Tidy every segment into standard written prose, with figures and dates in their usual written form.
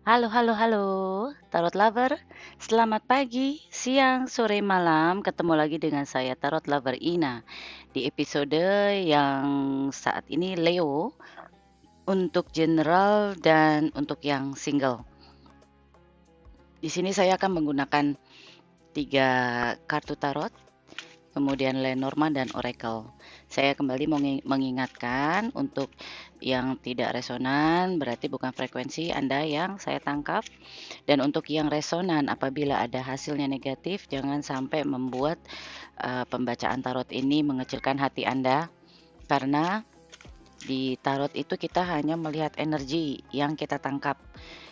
Halo, halo, halo, Tarot Lover. Selamat pagi, siang, sore, malam. Ketemu lagi dengan saya, Tarot Lover Ina. Di episode yang saat ini Leo, untuk general dan untuk yang single. Di sini saya akan menggunakan 3 kartu tarot, kemudian Lenormand dan Oracle. Saya kembali mengingatkan untuk yang tidak resonan, berarti bukan frekuensi Anda yang saya tangkap. Dan untuk yang resonan, apabila ada hasilnya negatif, jangan sampai membuat pembacaan tarot ini mengecilkan hati Anda, karena di tarot itu kita hanya melihat energi yang kita tangkap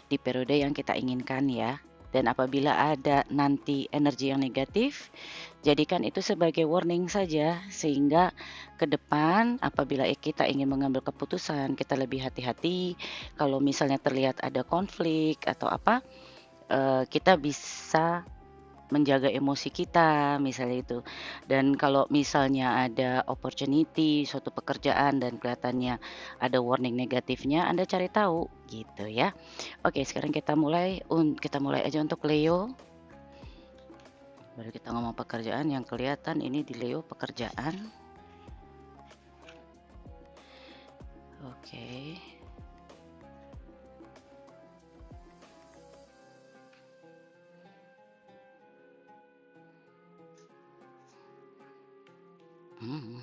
di periode yang kita inginkan ya. Dan apabila ada nanti energi yang negatif, jadikan itu sebagai warning saja, sehingga ke depan apabila kita ingin mengambil keputusan, kita lebih hati-hati. Kalau misalnya terlihat ada konflik atau apa, kita bisa menjaga emosi kita, misalnya itu. Dan kalau misalnya ada opportunity, suatu pekerjaan dan kelihatannya ada warning negatifnya, Anda cari tahu, gitu ya. Oke, sekarang kita mulai aja untuk Leo. Baru kita ngomong pekerjaan, yang kelihatan ini di Leo pekerjaan. Oke. Hmm.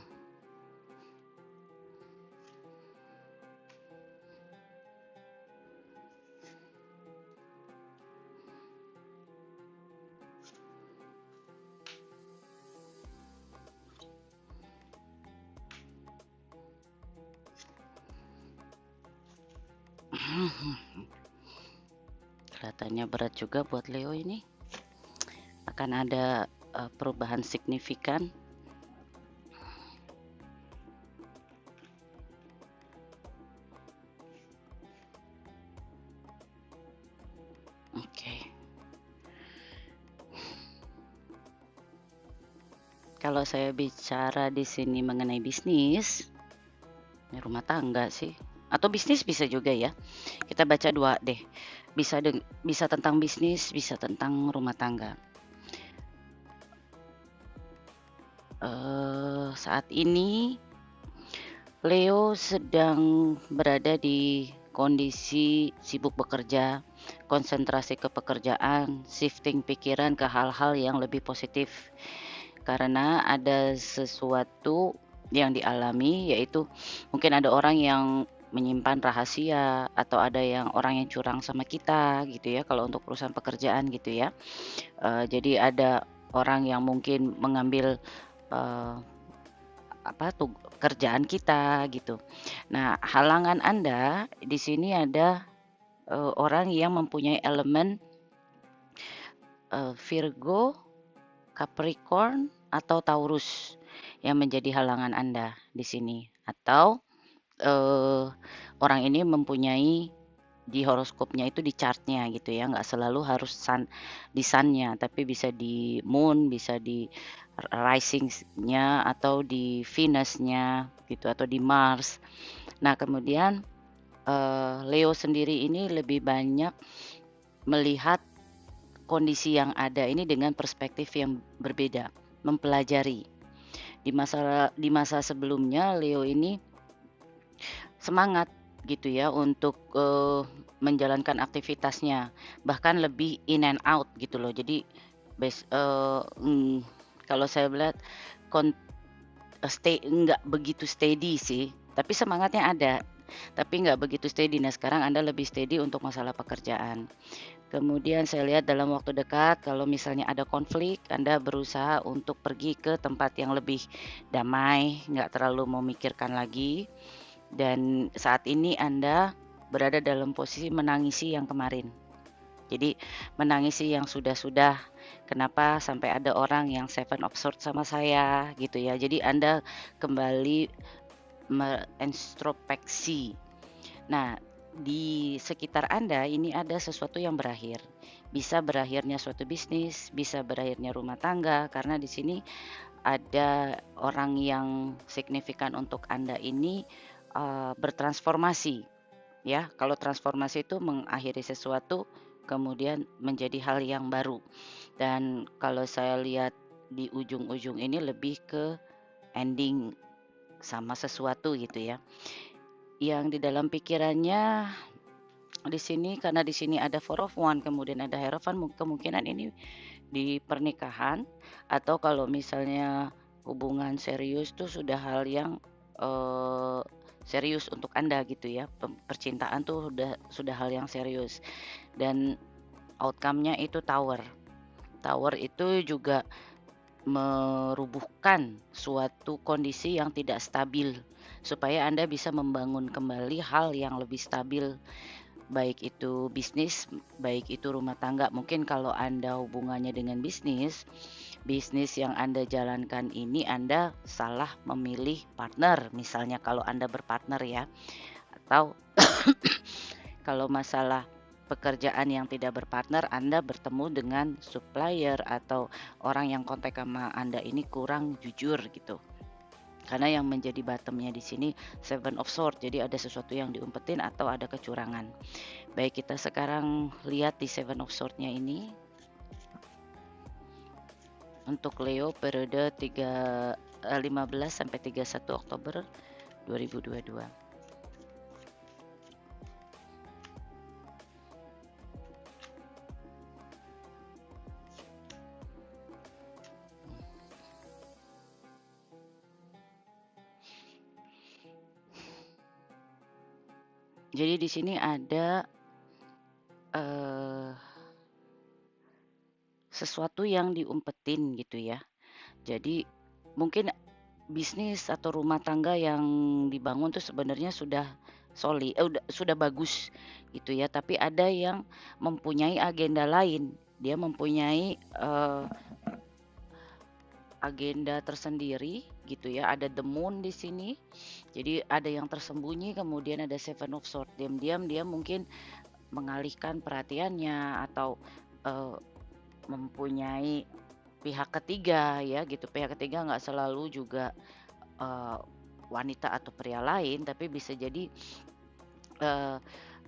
Kelihatannya berat juga buat Leo ini. Akan ada perubahan signifikan. Oke. Kalau saya bicara di sini mengenai bisnis, ini rumah tangga sih. Atau bisnis bisa juga ya. Kita baca dua deh. Bisa tentang bisnis, bisa tentang rumah tangga. Saat ini Leo sedang berada di kondisi sibuk bekerja, konsentrasi ke pekerjaan, shifting pikiran ke hal-hal yang lebih positif. Karena ada sesuatu yang dialami, yaitu mungkin ada orang yang menyimpan rahasia atau ada orang yang curang sama kita gitu ya, kalau untuk perusahaan pekerjaan gitu ya. Jadi ada orang yang mungkin mengambil uh, kerjaan kita gitu. Nah, halangan Anda di sini ada orang yang mempunyai elemen Virgo, Capricorn, atau Taurus yang menjadi halangan Anda di sini. Atau orang ini mempunyai di horoskopnya itu, di chartnya gitu ya, nggak selalu harus di sunnya, tapi bisa di moon, bisa di risingnya atau di Venusnya gitu, atau di Mars. Nah, kemudian Leo sendiri ini lebih banyak melihat kondisi yang ada ini dengan perspektif yang berbeda, mempelajari. Di masa sebelumnya Leo ini semangat gitu ya untuk menjalankan aktivitasnya, bahkan lebih in and out gitu loh. Jadi kalau saya melihat nggak begitu steady sih, tapi semangatnya ada, tapi nggak begitu steady. Nah, sekarang Anda lebih steady untuk masalah pekerjaan. Kemudian saya lihat dalam waktu dekat, kalau misalnya ada konflik, Anda berusaha untuk pergi ke tempat yang lebih damai, nggak terlalu memikirkan lagi. Dan saat ini Anda berada dalam posisi menangisi yang kemarin. Jadi menangisi yang sudah-sudah, kenapa sampai ada orang yang Seven of Swords sama saya gitu ya. Jadi Anda kembali introspeksi. Nah, di sekitar Anda ini ada sesuatu yang berakhir. Bisa berakhirnya suatu bisnis, bisa berakhirnya rumah tangga, karena di sini ada orang yang signifikan untuk Anda ini bertransformasi. ya. Kalau transformasi itu mengakhiri sesuatu kemudian menjadi hal yang baru. Dan kalau saya lihat di ujung-ujung ini lebih ke ending sama sesuatu gitu ya. Yang di dalam pikirannya di sini, karena di sini ada Four of One kemudian ada Hierophant, kemungkinan ini di pernikahan, atau kalau misalnya hubungan serius tuh sudah hal yang serius untuk Anda gitu ya. Percintaan tuh sudah hal yang serius, dan outcome-nya itu Tower. Tower itu juga merubuhkan suatu kondisi yang tidak stabil, supaya Anda bisa membangun kembali hal yang lebih stabil, baik itu bisnis, baik itu rumah tangga. Mungkin kalau Anda hubungannya dengan bisnis yang Anda jalankan ini Anda salah memilih partner, misalnya kalau Anda berpartner ya, atau kalau masalah pekerjaan yang tidak berpartner, Anda bertemu dengan supplier atau orang yang kontak sama Anda ini kurang jujur gitu. Karena yang menjadi bottomnya di sini Seven of Swords, jadi ada sesuatu yang diumpetin atau ada kecurangan. Baik, kita sekarang lihat di Seven of Swords-nya ini. Untuk Leo periode 15 sampai 31 Oktober 2022. Jadi di sini ada sesuatu yang diumpetin gitu ya. Jadi mungkin bisnis atau rumah tangga yang dibangun tuh sebenarnya sudah sudah bagus gitu ya, tapi ada yang mempunyai agenda lain. Dia mempunyai agenda tersendiri gitu ya. Ada the moon di sini. Jadi ada yang tersembunyi, kemudian ada Seven of Swords. Diam-diam dia mungkin mengalihkan perhatiannya atau mempunyai pihak ketiga ya gitu. Pihak ketiga nggak selalu juga wanita atau pria lain, tapi bisa jadi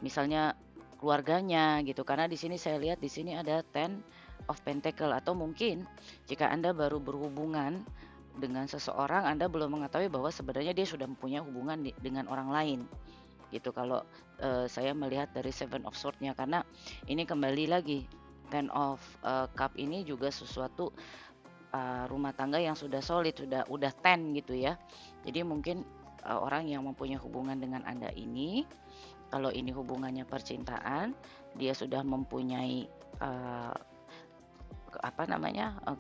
misalnya keluarganya gitu. Karena di sini saya lihat di sini ada Ten of Pentacle, atau mungkin jika Anda baru berhubungan dengan seseorang, Anda belum mengetahui bahwa sebenarnya dia sudah mempunyai hubungan dengan orang lain gitu. Kalau saya melihat dari Seven of Swords-nya, karena ini kembali lagi Ten of Cup ini juga sesuatu rumah tangga yang sudah solid, udah 10 gitu ya. Jadi mungkin orang yang mempunyai hubungan dengan Anda ini, kalau ini hubungannya percintaan, dia sudah mempunyai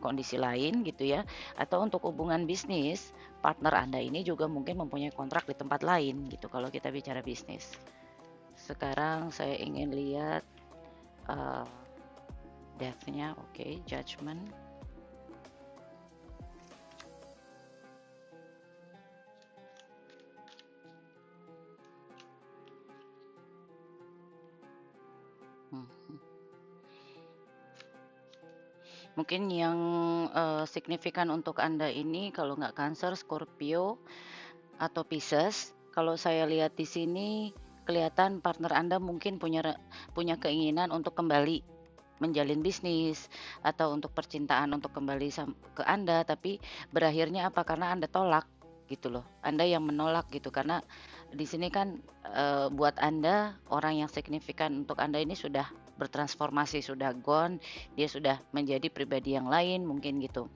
kondisi lain gitu ya. Atau untuk hubungan bisnis, partner Anda ini juga mungkin mempunyai kontrak di tempat lain gitu kalau kita bicara bisnis. Sekarang saya ingin lihat death-nya. Oke, Judgment. Mungkin yang signifikan untuk Anda ini kalau nggak Cancer, Scorpio, atau Pisces. Kalau saya lihat di sini kelihatan partner Anda mungkin punya keinginan untuk kembali menjalin bisnis atau untuk percintaan untuk kembali ke Anda, tapi berakhirnya apa? Karena Anda tolak gitu loh. Anda yang menolak gitu, karena di sini kan buat Anda orang yang signifikan untuk Anda ini sudah bertransformasi, sudah gone, dia sudah menjadi pribadi yang lain mungkin gitu.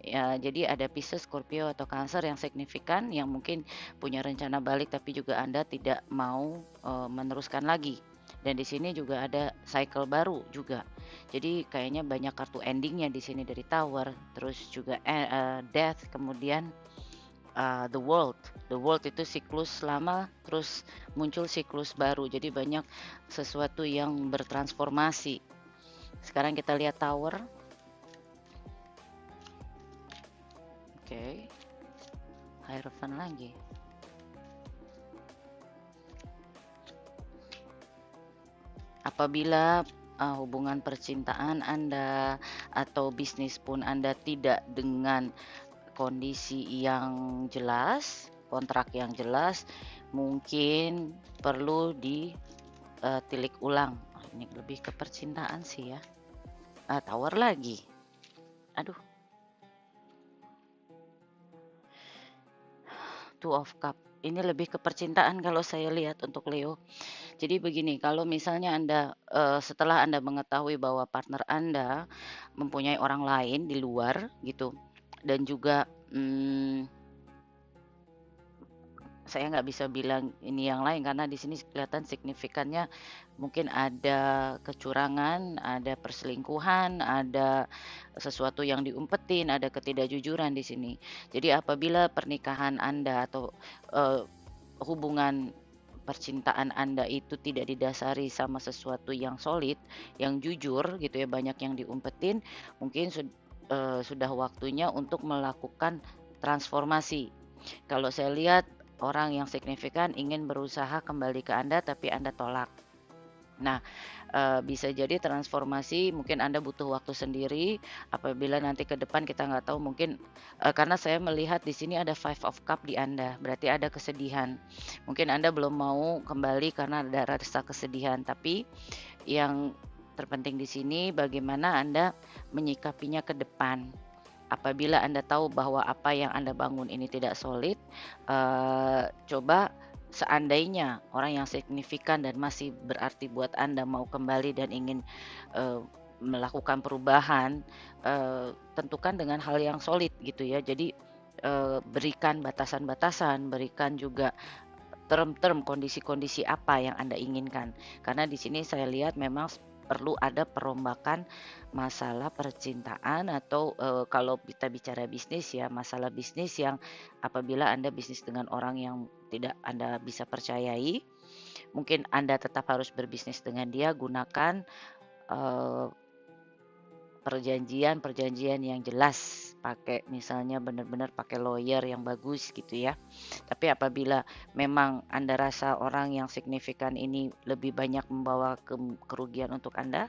Ya, jadi ada Pisces, Scorpio atau Cancer yang signifikan, yang mungkin punya rencana balik tapi juga Anda tidak mau meneruskan lagi. Dan di sini juga ada cycle baru juga. Jadi kayaknya banyak kartu endingnya di sini, dari Tower, terus juga Death, kemudian The World. The World itu siklus lama terus muncul siklus baru. Jadi banyak sesuatu yang bertransformasi. Sekarang kita lihat Tower. Oke. Hierophant lagi. Apabila hubungan percintaan Anda atau bisnis pun Anda tidak dengan kondisi yang jelas, kontrak yang jelas, mungkin perlu ditilik ulang. Ini lebih ke percintaan sih ya. Tower lagi. Aduh, Two of Cup. Ini lebih ke percintaan kalau saya lihat untuk Leo. Jadi begini, kalau misalnya Anda, setelah Anda mengetahui bahwa partner Anda mempunyai orang lain di luar gitu, dan juga, saya nggak bisa bilang ini yang lain karena di sini kelihatan signifikannya mungkin ada kecurangan, ada perselingkuhan, ada sesuatu yang diumpetin, ada ketidakjujuran di sini. Jadi apabila pernikahan Anda atau, hubungan percintaan Anda itu tidak didasari sama sesuatu yang solid, yang jujur gitu ya, banyak yang diumpetin, mungkin sudah waktunya untuk melakukan transformasi. Kalau saya lihat orang yang signifikan ingin berusaha kembali ke Anda, tapi Anda tolak. Nah, bisa jadi transformasi mungkin Anda butuh waktu sendiri, apabila nanti ke depan kita nggak tahu mungkin, karena saya melihat di sini ada Five of Cup di Anda, berarti ada kesedihan. Mungkin Anda belum mau kembali karena ada rasa kesedihan, tapi yang terpenting di sini bagaimana Anda menyikapinya ke depan. Apabila Anda tahu bahwa apa yang Anda bangun ini tidak solid, coba seandainya orang yang signifikan dan masih berarti buat Anda mau kembali dan ingin, melakukan perubahan, tentukan dengan hal yang solid gitu ya. Jadi, berikan batasan-batasan, berikan juga term-term, kondisi-kondisi apa yang Anda inginkan. Karena di sini saya lihat memang perlu ada perombakan masalah percintaan atau, kalau kita bicara bisnis ya, masalah bisnis yang apabila Anda bisnis dengan orang yang tidak Anda bisa percayai, mungkin Anda tetap harus berbisnis dengan dia, gunakan, eee perjanjian-perjanjian yang jelas, pakai misalnya benar-benar pakai lawyer yang bagus gitu ya. Tapi apabila memang Anda rasa orang yang signifikan ini lebih banyak membawa kerugian untuk Anda,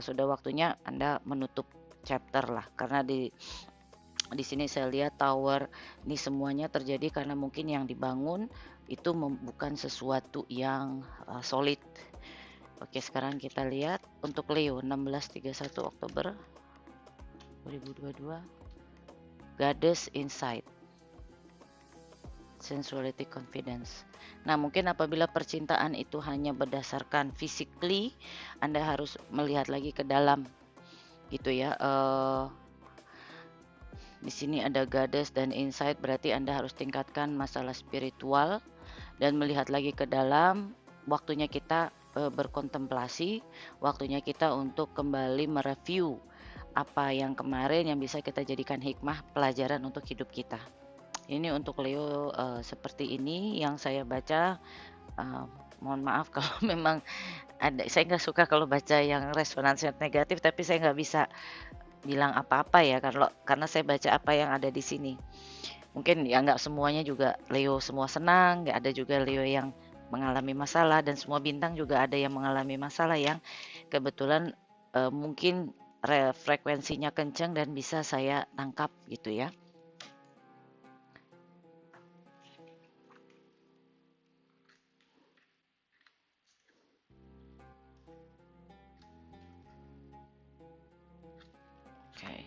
sudah waktunya Anda menutup chapter lah. Karena di sini saya lihat tower, ini semuanya terjadi karena mungkin yang dibangun itu bukan sesuatu yang, solid. Oke, sekarang kita lihat untuk Leo 16-31 Oktober 2022. Goddess Insight, Sensuality Confidence. Nah, mungkin apabila percintaan itu hanya berdasarkan physically, Anda harus melihat lagi ke dalam gitu ya. Di sini ada Goddess dan Insight, berarti Anda harus tingkatkan masalah spiritual dan melihat lagi ke dalam. Waktunya kita berkontemplasi, waktunya kita untuk kembali mereview apa yang kemarin yang bisa kita jadikan hikmah pelajaran untuk hidup kita. Ini untuk Leo seperti ini yang saya baca. Mohon maaf kalau memang ada, saya nggak suka kalau baca yang resonansinya negatif, tapi saya nggak bisa bilang apa-apa ya karena saya baca apa yang ada di sini. Mungkin ya nggak semuanya juga Leo semua senang, nggak ada juga Leo yang mengalami masalah, dan semua bintang juga ada yang mengalami masalah yang kebetulan mungkin frekuensinya kencang dan bisa saya tangkap gitu ya. Oke.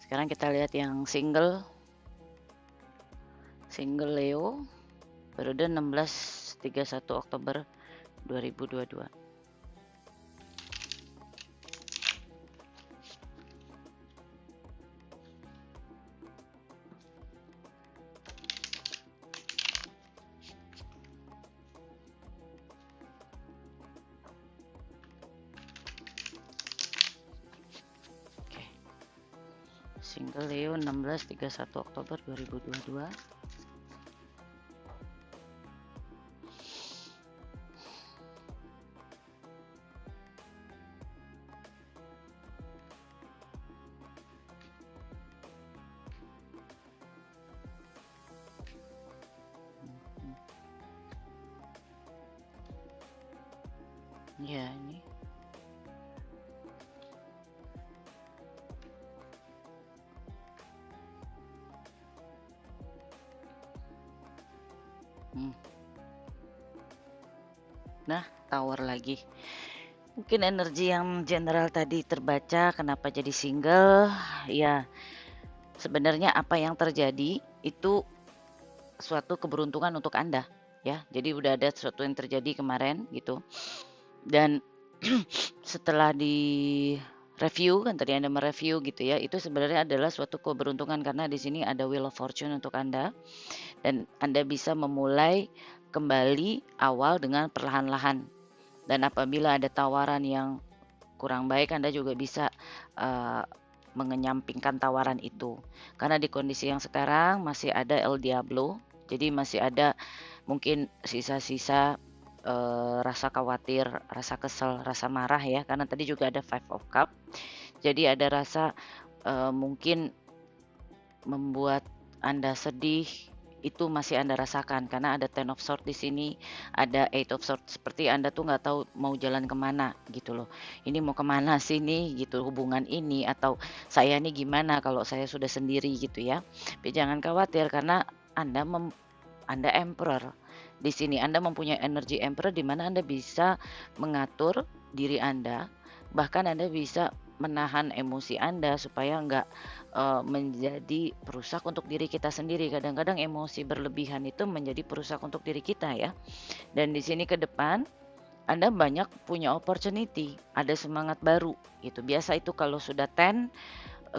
Sekarang kita lihat yang single Leo periode 16-31 Oktober 2022. Oke. Single Leo 16-31 Oktober 2022. Ya, ini Nah, Tower lagi. Mungkin energi yang general tadi terbaca, kenapa jadi single? Ya, sebenarnya apa yang terjadi itu suatu keberuntungan untuk Anda, ya. Jadi udah ada sesuatu yang terjadi kemarin gitu. Dan setelah di-review, kan tadi Anda mereview gitu ya, itu sebenarnya adalah suatu keberuntungan karena di sini ada Wheel of Fortune untuk Anda dan Anda bisa memulai kembali awal dengan perlahan-lahan. Dan apabila ada tawaran yang kurang baik, Anda juga bisa mengenyampingkan tawaran itu. Karena di kondisi yang sekarang masih ada El Diablo, jadi masih ada mungkin sisa-sisa rasa khawatir, rasa kesel, rasa marah ya. Karena tadi juga ada Five of Cup. Jadi ada rasa mungkin membuat Anda sedih, itu masih Anda rasakan karena ada Ten of Swords di sini, ada Eight of Swords, seperti Anda tuh nggak tahu mau jalan kemana gitu loh. Ini mau kemana sih nih gitu hubungan ini, atau saya nih gimana kalau saya sudah sendiri gitu ya. Tapi jangan khawatir karena Anda Emperor. Di sini Anda mempunyai energi Emperor di mana Anda bisa mengatur diri Anda, bahkan Anda bisa menahan emosi Anda supaya nggak menjadi perusak untuk diri kita sendiri. Kadang-kadang emosi berlebihan itu menjadi perusak untuk diri kita ya. Dan di sini ke depan Anda banyak punya opportunity, ada semangat baru gitu. Biasa itu kalau sudah 10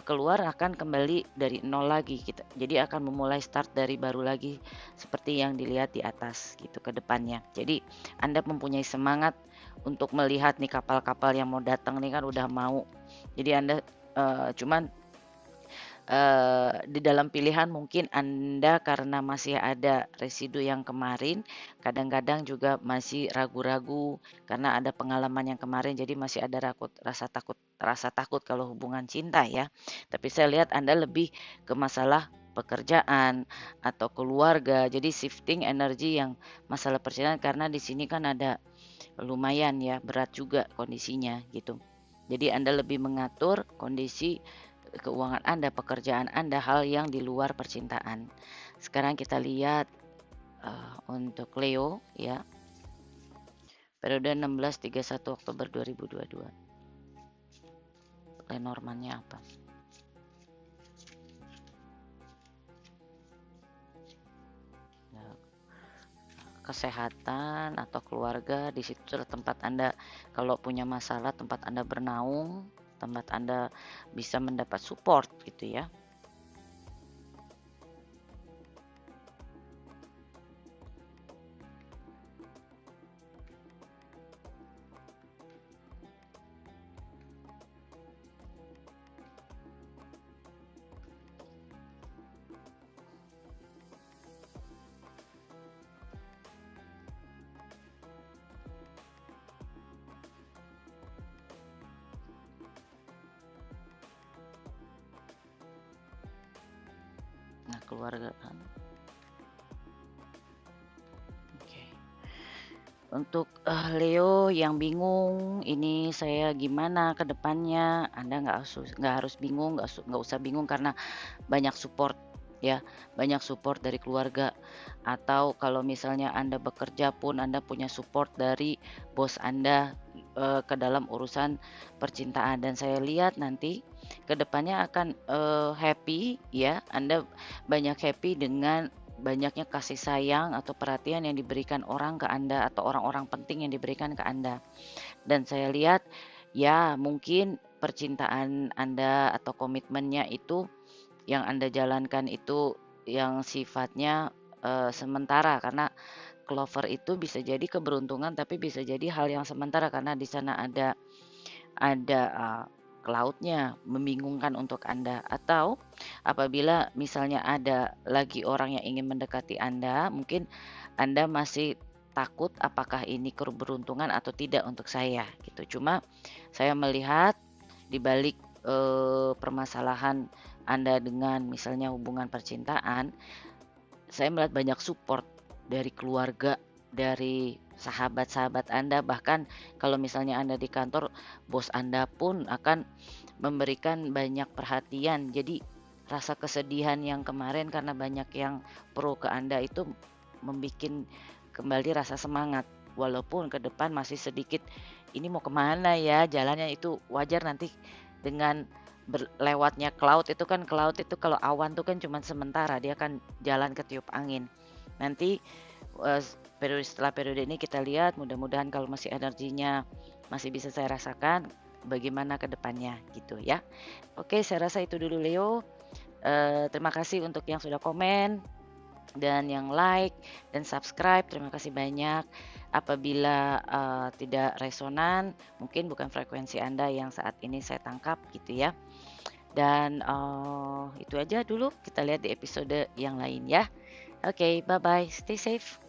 keluar akan kembali dari nol lagi gitu. Jadi akan memulai start dari baru lagi seperti yang dilihat di atas gitu ke depannya. Jadi Anda mempunyai semangat untuk melihat nih kapal-kapal yang mau datang nih kan udah mau. Jadi Anda cuman di dalam pilihan mungkin Anda karena masih ada residu yang kemarin, kadang-kadang juga masih ragu-ragu karena ada pengalaman yang kemarin, jadi masih ada rasa takut kalau hubungan cinta ya. Tapi saya lihat Anda lebih ke masalah pekerjaan atau keluarga, jadi shifting energi yang masalah percintaan karena di sini kan ada lumayan ya berat juga kondisinya gitu. Jadi Anda lebih mengatur kondisi keuangan Anda, pekerjaan Anda, hal yang di luar percintaan. Sekarang kita lihat untuk Leo ya. Periode 16-31 Oktober 2022. Lenormandnya apa? Kesehatan atau keluarga, di situ tempat Anda kalau punya masalah, tempat Anda bernaung, tempat Anda bisa mendapat support gitu ya. Nah, keluarga kan. Oke. Untuk Leo yang bingung, ini saya gimana ke depannya? Anda nggak harus bingung, nggak usah bingung karena banyak support ya, banyak support dari keluarga. Atau kalau misalnya Anda bekerja pun Anda punya support dari bos Anda ke dalam urusan percintaan. Dan saya lihat nanti ke depannya akan happy ya, Anda banyak happy dengan banyaknya kasih sayang atau perhatian yang diberikan orang ke Anda atau orang-orang penting yang diberikan ke Anda. Dan saya lihat ya mungkin percintaan Anda atau komitmennya itu yang Anda jalankan itu yang sifatnya sementara karena clover itu bisa jadi keberuntungan tapi bisa jadi hal yang sementara karena di sana ada cloud-nya membingungkan untuk Anda. Atau apabila misalnya ada lagi orang yang ingin mendekati Anda, mungkin Anda masih takut apakah ini keberuntungan atau tidak untuk saya gitu. Cuma saya melihat di balik permasalahan Anda dengan misalnya hubungan percintaan, saya melihat banyak support dari keluarga, dari sahabat-sahabat Anda, bahkan kalau misalnya Anda di kantor, bos Anda pun akan memberikan banyak perhatian. Jadi rasa kesedihan yang kemarin karena banyak yang pro ke Anda itu membikin kembali rasa semangat. Walaupun ke depan masih sedikit, ini mau kemana ya jalannya, itu wajar nanti dengan lewatnya cloud itu kalau awan tuh kan cuman sementara, dia kan jalan ketiup angin. Nanti, setelah periode ini kita lihat mudah-mudahan kalau masih energinya masih bisa saya rasakan, bagaimana ke depannya gitu ya. Oke, saya rasa itu dulu Leo. Terima kasih untuk yang sudah komen dan yang like dan subscribe, terima kasih banyak. Apabila tidak resonan, mungkin bukan frekuensi Anda yang saat ini saya tangkap gitu ya. Dan itu aja dulu, kita lihat di episode yang lain ya. Oke, bye bye, stay safe.